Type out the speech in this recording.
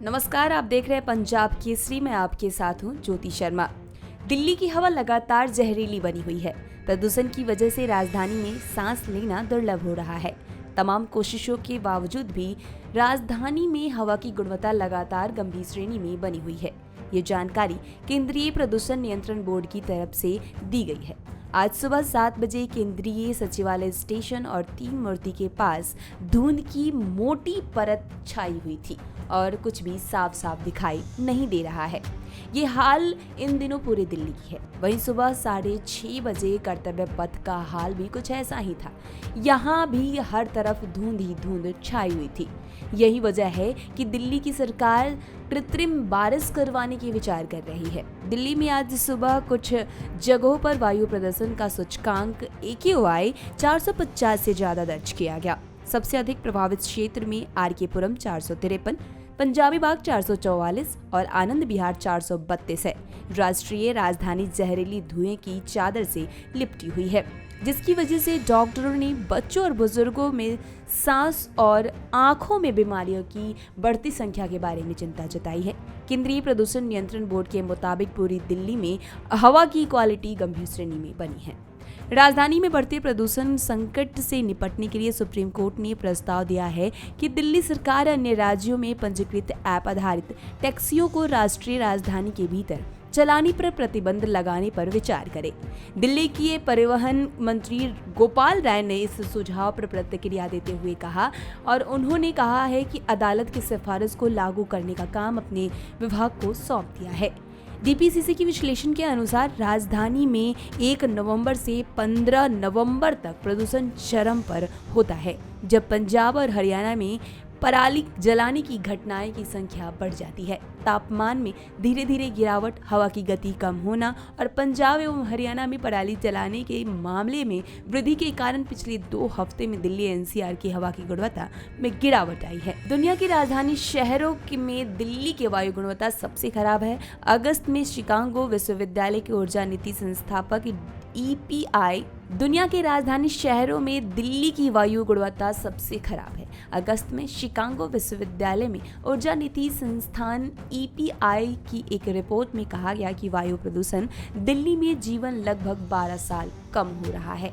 नमस्कार, आप देख रहे हैं पंजाब केसरी। मैं आपके साथ हूं ज्योति शर्मा। दिल्ली की हवा लगातार जहरीली बनी हुई है। प्रदूषण की वजह से राजधानी में सांस लेना दुर्लभ हो रहा है। तमाम कोशिशों के बावजूद भी राजधानी में हवा की गुणवत्ता लगातार गंभीर श्रेणी में बनी हुई है। ये जानकारी केंद्रीय प्रदूषण नियंत्रण बोर्ड की तरफ से दी गई है। आज सुबह 7 बजे केंद्रीय सचिवालय स्टेशन और तीन मूर्ति के पास धुंध की मोटी परत छाई हुई थी और कुछ भी साफ साफ दिखाई नहीं दे रहा है। ये हाल इन दिनों पूरे दिल्ली की है। वहीं सुबह 6:30 बजे कर्तव्य पथ का हाल भी कुछ ऐसा ही था। यहाँ भी हर तरफ धुंध ही धुंध छाई हुई थी। यही वजह है कि दिल्ली की सरकार कृत्रिम बारिश करवाने की विचार कर रही है। दिल्ली में आज सुबह कुछ जगहों पर वायु प्रदूषण का सूचकांक AQI 450 से ज्यादा दर्ज किया गया। सबसे अधिक प्रभावित क्षेत्र में आरके पुरम 453, पंजाबी बाग 444 और आनंद विहार 432 है। राष्ट्रीय राजधानी जहरीली धुएं की चादर से लिपटी हुई है, जिसकी वजह से डॉक्टरों ने बच्चों और बुजुर्गों में सांस और आंखों में बीमारियों की बढ़ती संख्या के बारे में चिंता जताई है। केंद्रीय प्रदूषण नियंत्रण बोर्ड के मुताबिक पूरी दिल्ली में हवा की क्वालिटी गंभीर श्रेणी में बनी है। राजधानी में बढ़ते प्रदूषण संकट से निपटने के लिए सुप्रीम कोर्ट ने प्रस्ताव दिया है कि दिल्ली सरकार अन्य राज्यों में पंजीकृत ऐप आधारित टैक्सियों को राष्ट्रीय राजधानी के भीतर चलाने पर प्रतिबंध लगाने पर विचार करे। दिल्ली के परिवहन मंत्री गोपाल राय ने इस सुझाव पर प्रतिक्रिया देते हुए कहा और उन्होंने कहा है कि अदालत की सिफारिश को लागू करने का काम अपने विभाग को सौंप दिया है। DPCC की विश्लेषण के अनुसार राजधानी में 1 नवंबर से 15 नवंबर तक प्रदूषण चरम पर होता है, जब पंजाब और हरियाणा में पराली जलाने की घटनाएं की संख्या बढ़ जाती है। तापमान में धीरे धीरे गिरावट, हवा की गति कम होना और पंजाब एवं हरियाणा में पराली जलाने के मामले में वृद्धि के कारण पिछले 2 हफ्ते में दिल्ली NCR की हवा की गुणवत्ता में गिरावट आई है। दुनिया की राजधानी शहरों में दिल्ली की वायु गुणवत्ता सबसे खराब है। अगस्त में शिकागो विश्वविद्यालय के ऊर्जा नीति संस्थापक EPI दुनिया के राजधानी शहरों में दिल्ली की वायु गुणवत्ता सबसे खराब है। अगस्त में शिकागो विश्वविद्यालय में ऊर्जा नीति संस्थान EPI की एक रिपोर्ट में कहा गया कि वायु प्रदूषण दिल्ली में जीवन लगभग 12 साल कम हो रहा है।